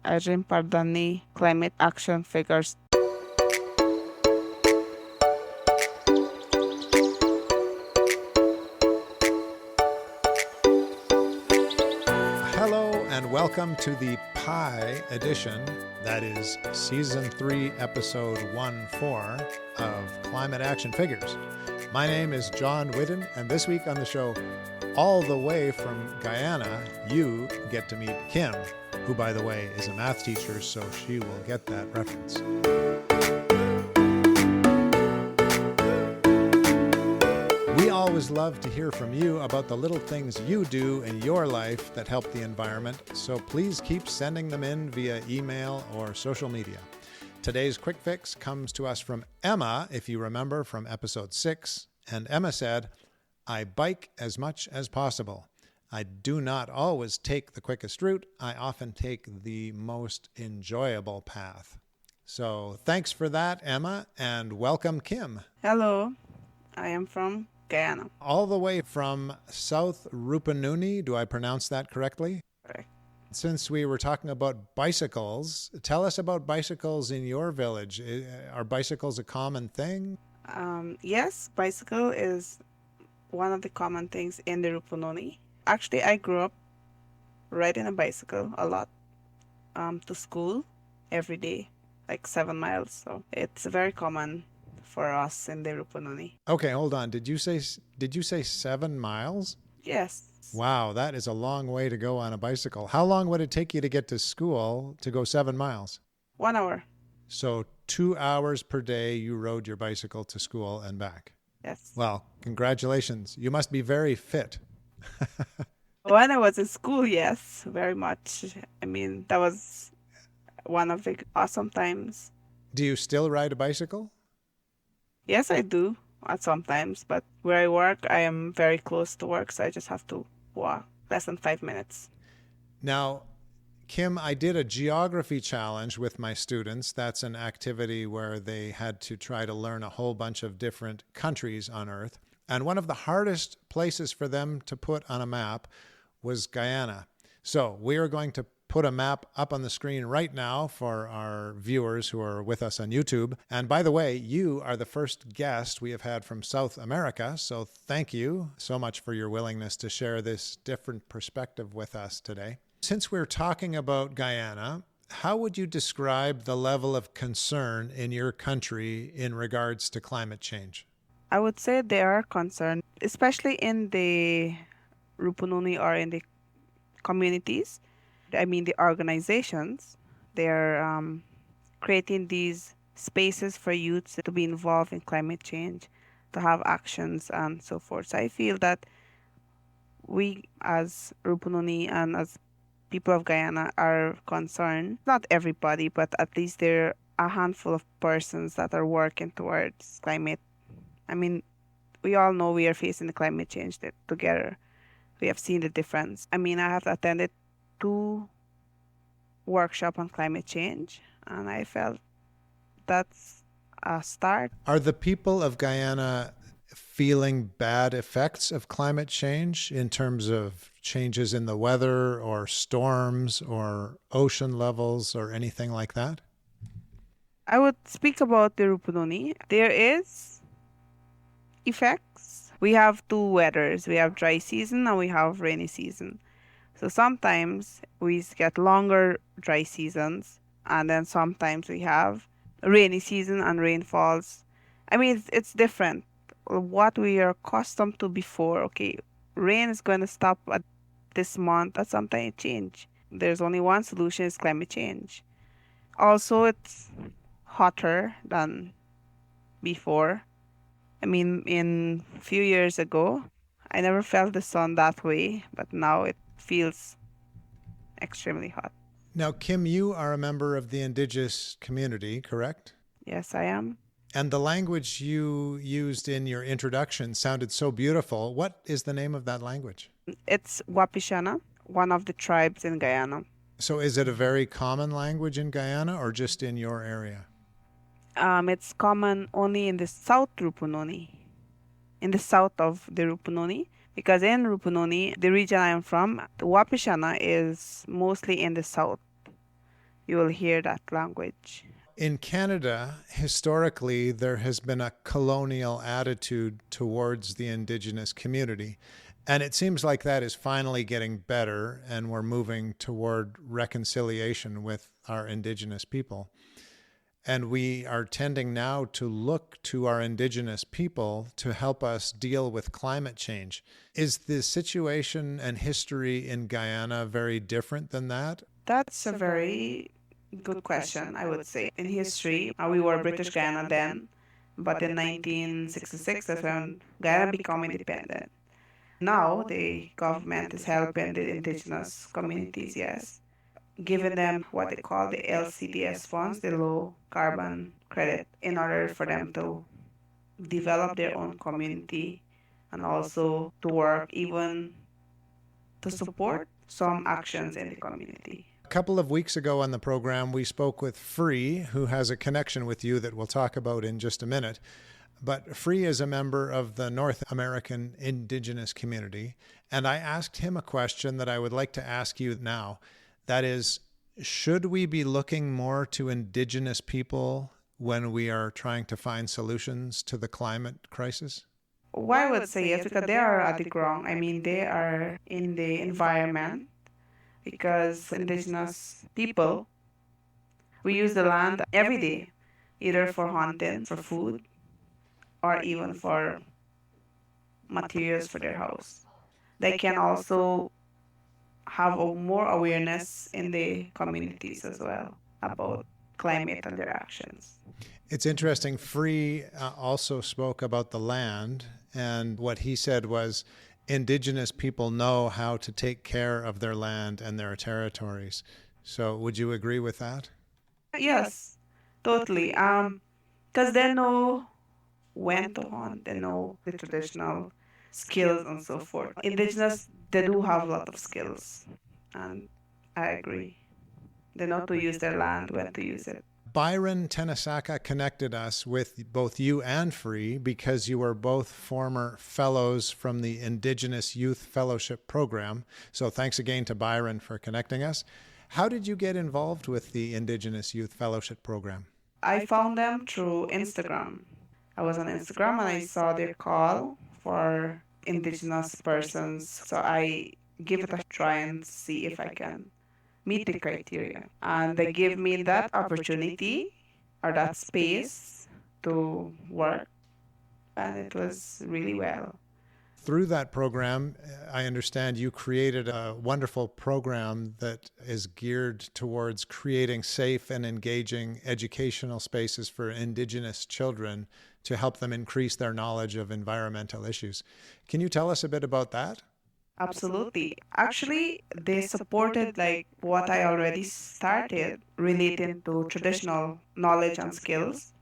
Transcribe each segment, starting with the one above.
Pardani climate action figures. Hello and welcome to the Pi edition, that is Season 3, Episode 1-4 of Climate Action Figures. My name is John Whidden, and this week on the show, all the way from Guyana, you get to meet Kim, who, by the way, is a math teacher, so she will get that reference. We always love to hear from you about the little things you do in your life that help the environment, so please keep sending them in via email or social media. Today's Quick Fix comes to us from Emma, if you remember from episode 6, and Emma said, "I bike as much as possible. I do not always take the quickest route. I often take the most enjoyable path." So thanks for that, Emma, and welcome, Kim. Hello, I am from Guyana. All the way from South Rupununi. Do I pronounce that correctly? Correct. Since we were talking about bicycles, tell us about bicycles in your village. Are bicycles a common thing? Yes, bicycle is one of the common things in the Rupununi. Actually, I grew up riding a bicycle a lot to school every day, like 7 miles. So it's very common for us in the Rupununi. Okay, hold on. Did you say 7 miles? Yes. Wow, that is a long way to go on a bicycle. How long would it take you to get to school to go 7 miles? 1 hour. So 2 hours per day you rode your bicycle to school and back. Yes. Well, congratulations. You must be very fit. When I was in school, yes, very much. I mean, that was one of the awesome times. Do you still ride a bicycle? Yes, I do at sometimes, but where I work, I am very close to work, so I just have to walk less than 5 minutes. Now, Kim, I did a geography challenge with my students. That's an activity where they had to try to learn a whole bunch of different countries on Earth. And one of the hardest places for them to put on a map was Guyana. So we are going to put a map up on the screen right now for our viewers who are with us on YouTube. And by the way, you are the first guest we have had from South America. So thank you so much for your willingness to share this different perspective with us today. Since we're talking about Guyana, how would you describe the level of concern in your country in regards to climate change? I would say they are concerned, especially in the Rupununi or in the communities. I mean, the organizations, they're creating these spaces for youths to be involved in climate change, to have actions and so forth. So I feel that we as Rupununi and as people of Guyana are concerned. Not everybody, but at least there are a handful of persons that are working towards climate. I mean, we all know we are facing the climate change together. We have seen the difference. I mean, I have attended 2 workshops on climate change, and I felt that's a start. Are the people of Guyana feeling bad effects of climate change in terms of changes in the weather or storms or ocean levels or anything like that? I would speak about the Rupununi. There is effects. We have 2 weathers. We have dry season and we have rainy season. So sometimes we get longer dry seasons, and then sometimes we have rainy season and rainfalls. I mean, it's different. What we are accustomed to before, okay, rain is going to stop at this month, at some time it change. There's only one solution, is climate change. Also, it's hotter than before. I mean, in a few years ago, I never felt the sun that way, but now it feels extremely hot. Now, Kim, you are a member of the Indigenous community, correct? Yes, I am. And the language you used in your introduction sounded so beautiful. What is the name of that language? It's Wapishana, one of the tribes in Guyana. So is it a very common language in Guyana or just in your area? It's common only in the South Rupununi, in the south of the Rupununi, because in Rupununi, the region I am from, the Wapishana is mostly in the south. you will hear that language. In Canada, historically, there has been a colonial attitude towards the Indigenous community. And it seems like that is finally getting better, and we're moving toward reconciliation with our Indigenous people. And we are tending now to look to our Indigenous people to help us deal with climate change. Is the situation and history in Guyana very different than that? That's a very good question, I would say. In history, we were British Guyana then, but in 1966, that's when Guyana became independent. Now, the government is helping the indigenous communities, yes, giving them what they call the LCDS funds, the low carbon credit, in order for them to develop their own community and also to work even to support some actions in the community. A couple of weeks ago on the program, we spoke with Free, who has a connection with you that we'll talk about in just a minute. But Free is a member of the North American Indigenous community. And I asked him a question that I would like to ask you now. That is, should we be looking more to Indigenous people when we are trying to find solutions to the climate crisis? Why I would say yes, because they are at the ground. I mean, they are in the environment because indigenous people, we use the land every day, either for hunting, for food, or even for materials for their house. They can also have a more awareness in the communities as well about climate and their actions. It's interesting. Free also spoke about the land, and what he said was Indigenous people know how to take care of their land and their territories. So, would you agree with that? Yes, totally. Because they know when to hunt, they know the traditional skills and so forth. Indigenous, they do have a lot of skills, and I agree. They know to use their land, when to use it. Byron Tenesaka connected us with both you and Free because you were both former fellows from the Indigenous Youth Fellowship program. So thanks again to Byron for connecting us. How did you get involved with the Indigenous Youth Fellowship program? I found them through Instagram. I was on Instagram and I saw their call for Indigenous persons. So I give it a try and see if I can meet the criteria. And they give me that opportunity or that space to work, and it was really well. Through that program, I understand you created a wonderful program that is geared towards creating safe and engaging educational spaces for Indigenous children to help them increase their knowledge of environmental issues. Can you tell us a bit about that? Absolutely. Actually, they supported like what I already started relating to traditional knowledge and skills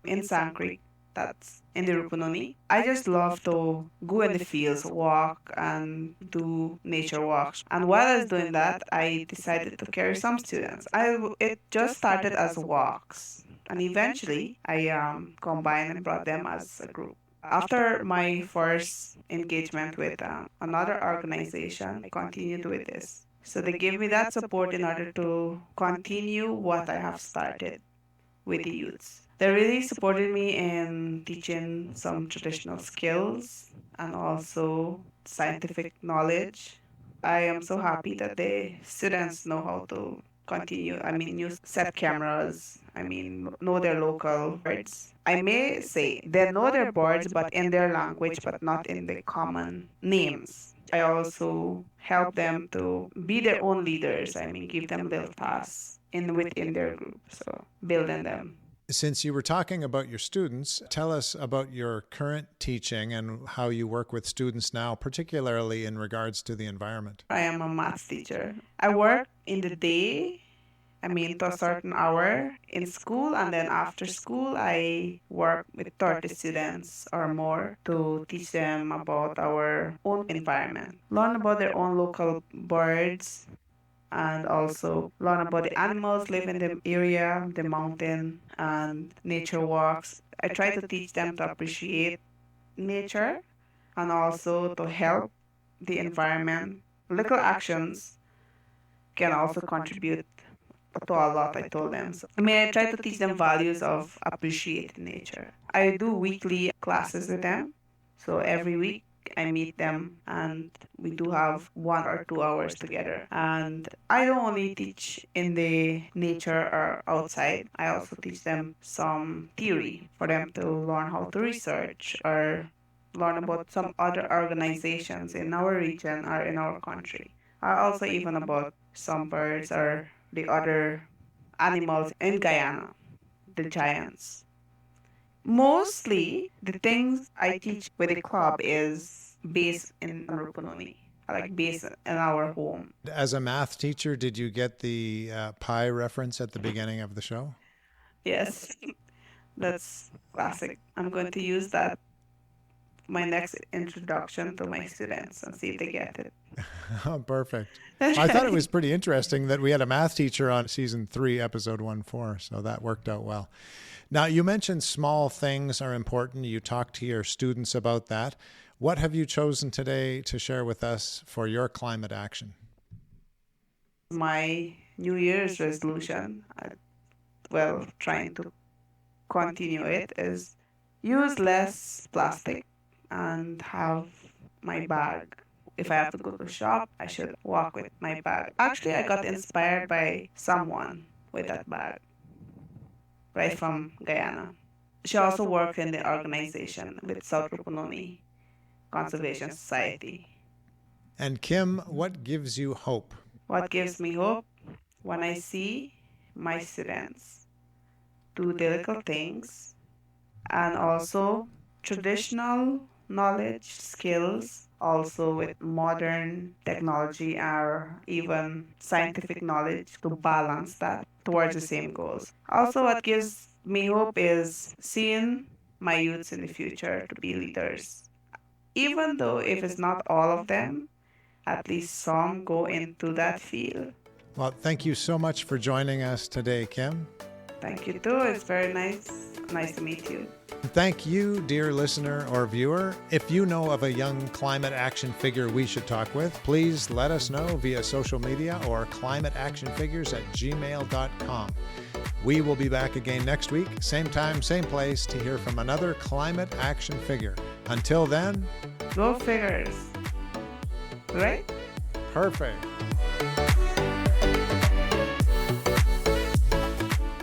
in Sankri, that's in the Rupununi. I just love to go in the fields, walk, and do nature walks. And while I was doing that, I decided to carry some students. It just started as walks, and eventually I combined and brought them as a group. After my first engagement with another organization, I continued with this. So they gave me that support in order to continue what I have started with the youths. They really supported me in teaching some traditional skills and also scientific knowledge. I am so happy that the students know how to continue. I mean, use set cameras. I mean, know their local words. I may say they know their words, but in their language, but not in the common names. I also help them to be their own leaders. I mean, give them little tasks within their group. So building them. Since you were talking about your students, tell us about your current teaching and how you work with students now, particularly in regards to the environment. I am a math teacher. I work in the day, I mean, to a certain hour in school, and then after school, I work with 30 students or more to teach them about our own environment, learn about their own local birds, and also learn about the animals live in the area, the mountain, and nature walks. I try to teach them to appreciate nature and also to help the environment. Little actions can also contribute to a lot, I told them. So, I try to teach them values of appreciating nature. I do weekly classes with them. So every week I meet them and we do have 1 or 2 hours together. And I don't only teach in the nature or outside, I also teach them some theory for them to learn how to research or learn about some other organizations in our region or in our country. Also even about some birds or the other animals in Guyana, the giants. Mostly the things I teach with the club is based in Rupununi, like based in our home. As a math teacher, did you get the pi reference at the beginning of the show? Yes, that's classic. I'm going to use that my next introduction to my students and see if they get it. Oh, perfect. I thought it was pretty interesting that we had a math teacher on season 3, episode 1-4, so that worked out well. Now, you mentioned small things are important. You talked to your students about that. What have you chosen today to share with us for your climate action? My New Year's resolution, trying to continue it, is use less plastic and have my bag. If I have to go to shop, I should walk with my bag. Actually, I got inspired by someone with that bag, right from Guyana. She also works in the organization with South Rupununi Conservation Society. And Kim, what gives you hope? What gives me hope? When I see my students do the little things and also traditional knowledge, skills, also with modern technology or even scientific knowledge to balance that towards the same goals. Also, what gives me hope is seeing my youths in the future to be leaders. Even though if it's not all of them, at least some go into that field. Well, thank you so much for joining us today, Kim. Thank you too. It's very nice. Nice to meet you. Thank you, dear listener or viewer. If you know of a young climate action figure we should talk with, please let us know via social media or climateactionfigures@gmail.com. We will be back again next week, same time, same place, to hear from another climate action figure. Until then, go figures. Right? Perfect.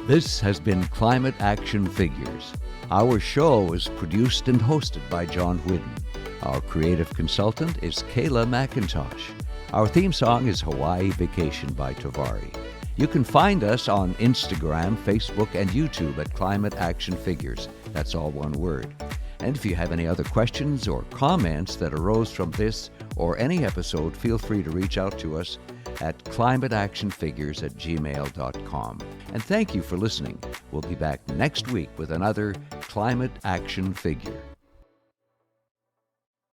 This has been Climate Action Figures. Our show is produced and hosted by John Whidden. Our creative consultant is Kayla McIntosh. Our theme song is Hawaii Vacation by Tavari. You can find us on Instagram, Facebook, and YouTube at Climate Action Figures. That's all one word. And if you have any other questions or comments that arose from this or any episode, feel free to reach out to us at climateactionfigures@gmail.com. And thank you for listening. We'll be back next week with another Climate Action Figure.